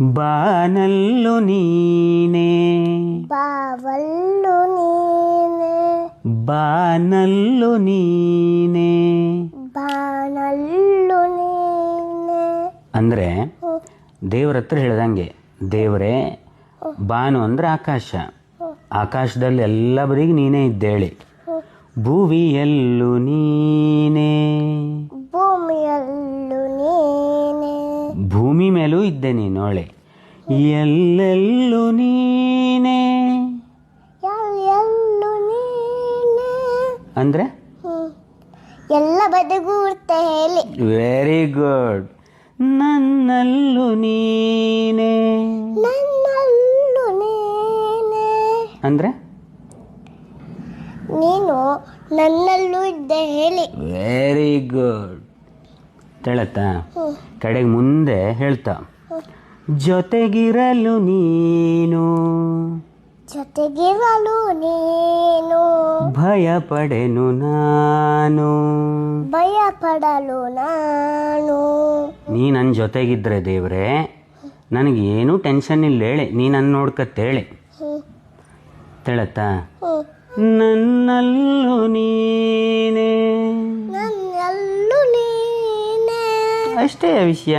ಬಾನಲ್ಲು ನೀನೆ ಬಾವಲ್ಲು ನೀನೆ ಬಾನಲ್ಲು ನೀನೆ ಬಾನಲ್ಲು ನೀನೆ ಅಂದರೆ ದೇವ್ರ ಹತ್ರ ಹೇಳ್ದಂಗೆ, ದೇವರೇ ಬಾನು ಅಂದರೆ ಆಕಾಶ, ಆಕಾಶದಲ್ಲಿ ಎಲ್ಲ ಬರೀಗೆ ನೀನೇ ಇದ್ದೇಳಿ. ಭುವಿಯಲ್ಲು ನೀನೆ ಭೂಮಿಯಲ್ಲು ನೀನೆ ಭೂಮಿ ಮೇಲೂ ಇದ್ದೆ ನೀನೋಳೆ. ಎಲ್ಲೆಲ್ಲೂ ನೀನೆ ಎಲ್ಲೆಲ್ಲು ನೀನೆ ಅಂದರೆ ಎಲ್ಲ ಬದಿಗೂ ಇರ್ತೆ ಹೇಳಿ. Very good. ನನ್ನಲ್ಲೂ ನೀನೆ ನನ್ನಲ್ಲು ನೀನೆ ಅಂದರೆ ನೀನು ನನ್ನಲ್ಲೂ ಇದ್ದೆ ಹೇಳಿ. Very good. ಹೇಳತ್ತಾ ಕಡೆಗೆ ಮುಂದೆ ಹೇಳ್ತಾ, ಜೊತೆಗಿರಲು ನೀನು ಜೊತೆಗಿರಲು ನೀನು ಭಯ ಪಡೆನು ನಾನು ಭಯ ಪಡಲು ನಾನು. ನೀ ನನ್ನ ಜೊತೆಗಿದ್ರೆ ದೇವ್ರೆ ನನಗೇನು ಟೆನ್ಷನ್ ಇಲ್ಲ ಹೇಳಿ, ನೀ ನನ್ನ ನೋಡ್ಕತ್ತೇಳಿ. ಹೇಳತ್ತಾ ನನ್ನಲ್ಲೂ ನೀನೆ ನನ್ನಲ್ಲೂ ನೀನೆ ಅಷ್ಟೇ ವಿಷಯ.